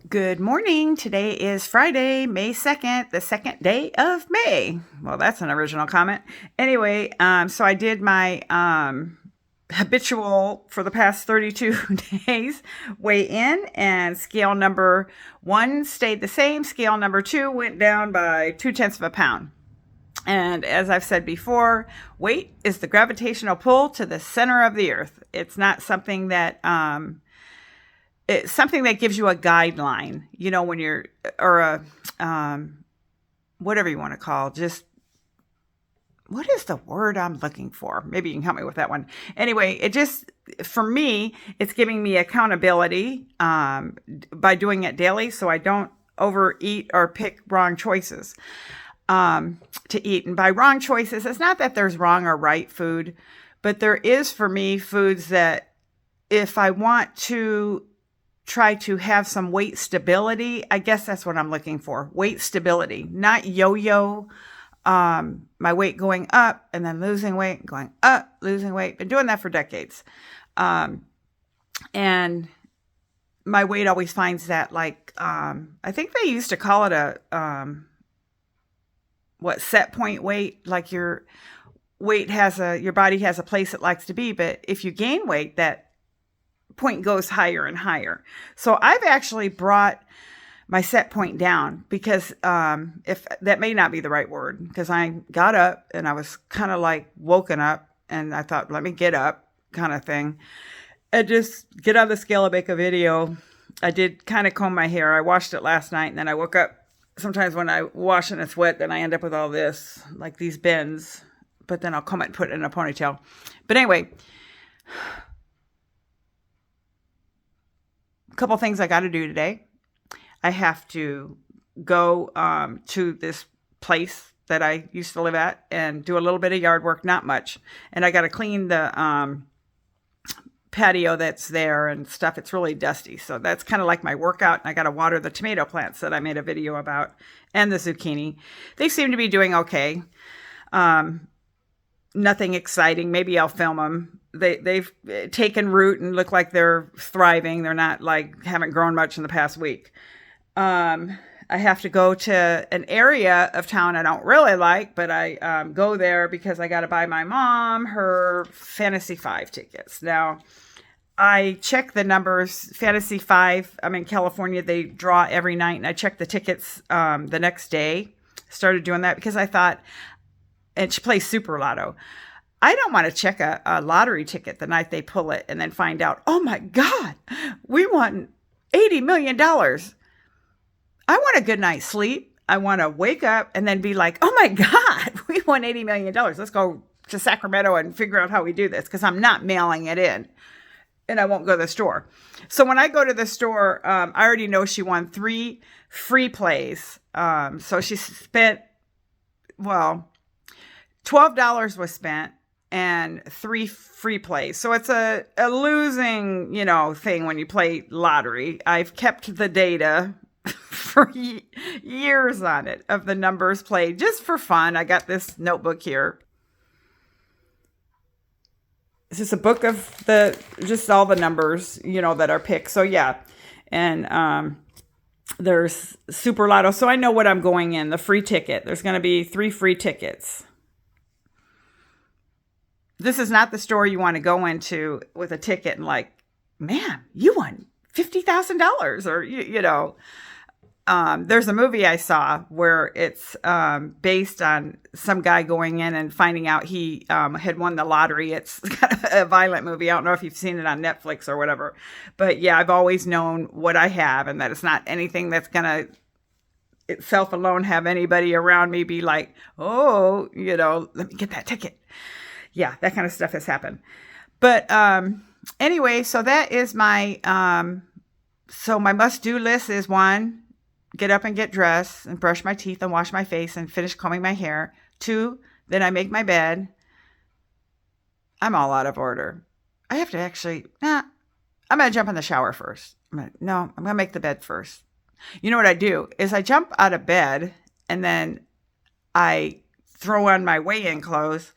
Good morning. Today is Friday, May 2nd, the second day of May. Well, that's an original comment. Anyway, so I did my habitual for the past 32 days weigh in, and scale number one stayed the same. Scale number two went down by 0.2 of a pound. And as I've said before, weight is the gravitational pull to the center of the earth. It's not something that it's something that gives you a guideline, when you're, or whatever you want to call, just, what is the word I'm looking for? Maybe you can help me with that one. Anyway, for me, it's giving me accountability by doing it daily, so I don't overeat or pick wrong choices to eat. And by wrong choices, it's not that there's wrong or right food, but there is, for me, foods that if I want to try to have some weight stability, I guess that's what I'm looking for. Weight stability, not yo-yo. My weight going up and then losing weight, going up, losing weight. Been doing that for decades. And my weight always finds that, I think they used to call it set point weight. Like your weight your body has a place it likes to be. But if you gain weight, that point goes higher and higher. So I've actually brought my set point down because if that may not be the right word, because I got up and I was kind of like woken up and I thought, let me get up kind of thing and just get on the scale and make a video. I did kind of comb my hair. I washed it last night and then I woke up. Sometimes when I wash and it's wet, then I end up with all this, like these bends, but then I'll comb it and put it in a ponytail. But anyway, couple things I got to do today. I have to go to this place that I used to live at and do a little bit of yard work, not much. And I got to clean the patio that's there and stuff. It's really dusty. So that's kind of like my workout. And I got to water the tomato plants that I made a video about and the zucchini. They seem to be doing okay. Nothing exciting. Maybe I'll film them. They've taken root and look like they're thriving. They're not haven't grown much in the past week. I have to go to an area of town I don't really like, but I go there because I got to buy my mom her Fantasy 5 tickets. Now, I check the numbers. Fantasy 5, I'm in California. They draw every night, and I check the tickets the next day. Started doing that because I thought, and she plays Super Lotto. I don't want to check a lottery ticket the night they pull it and then find out, oh my God, we won $80 million. I want a good night's sleep. I want to wake up and then be like, oh my God, we won $80 million. Let's go to Sacramento and figure out how we do this, because I'm not mailing it in and I won't go to the store. So when I go to the store, I already know she won 3 free plays. So she spent, $12 was spent and 3 free plays. So it's a losing, thing when you play lottery. I've kept the data for years on it of the numbers played just for fun. I got this notebook here. This is a book of just all the numbers, that are picked. So yeah. And, there's Super Lotto. So I know what I'm going in, the free ticket. There's going to be 3 free tickets. This is not the store you want to go into with a ticket and man, you won $50,000 or, there's a movie I saw where it's based on some guy going in and finding out he had won the lottery. It's kind of a violent movie. I don't know if you've seen it on Netflix or whatever. But yeah, I've always known what I have and that it's not anything that's going to itself alone have anybody around me be like, oh, let me get that ticket. Yeah, that kind of stuff has happened. But anyway, so that is my my must-do list is 1, get up and get dressed and brush my teeth and wash my face and finish combing my hair. 2, then I make my bed. I'm all out of order. I have to I'm going to jump in the shower first. I'm going to make the bed first. You know what I do is I jump out of bed and then I throw on my weigh-in clothes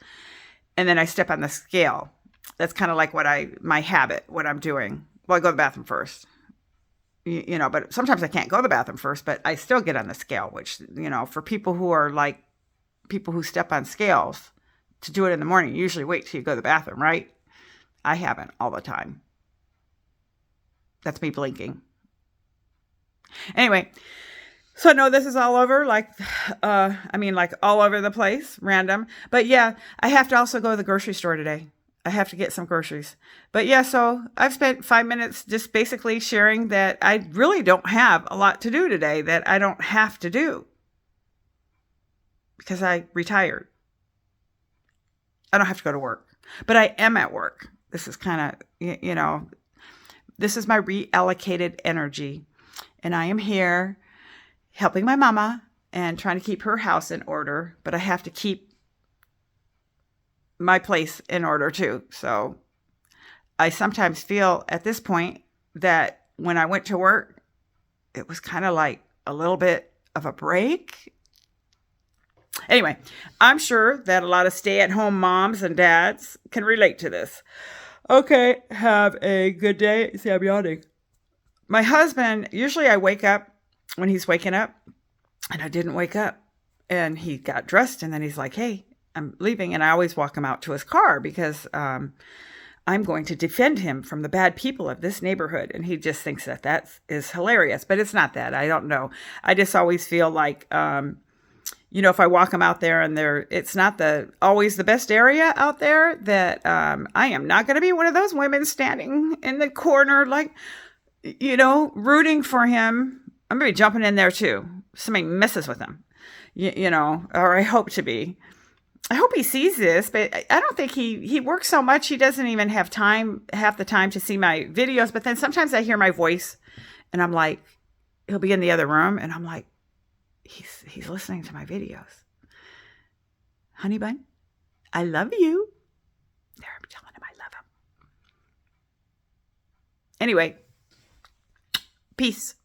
and then I step on the scale. That's kind of like my habit, what I'm doing. Well, I go to the bathroom first. but sometimes I can't go to the bathroom first, but I still get on the scale, which, for people who are like people who step on scales to do it in the morning, you usually wait till you go to the bathroom, right? I haven't all the time. That's me blinking. Anyway, so no, this is all over, like all over the place, random. But yeah, I have to also go to the grocery store today. I have to get some groceries. But yeah, so I've spent 5 minutes just basically sharing that I really don't have a lot to do today that I don't have to do because I retired. I don't have to go to work, but I am at work. This is kind of, this is my reallocated energy. And I am here helping my mama and trying to keep her house in order, but I have to keep my place in order too. So I sometimes feel at this point that when I went to work, it was kind of like a little bit of a break. Anyway, I'm sure that a lot of stay-at-home moms and dads can relate to this. Okay, have a good day. See, I'm yawning. My husband, usually I wake up when he's waking up, and I didn't wake up. And he got dressed, and then he's like, hey, I'm leaving. And I always walk him out to his car because I'm going to defend him from the bad people of this neighborhood. And he just thinks that is hilarious. But it's not that. I don't know. I just always feel like, if I walk him out there and it's not always the best area out there, that I am not going to be one of those women standing in the corner like, rooting for him. I'm going to be jumping in there too. Somebody messes with him, or I hope to be. I hope he sees this, but I don't think he works so much. He doesn't even have half the time to see my videos. But then sometimes I hear my voice and I'm like, he'll be in the other room and I'm like, he's listening to my videos. Honey bun, I love you. There, I'm telling him I love him. Anyway, peace.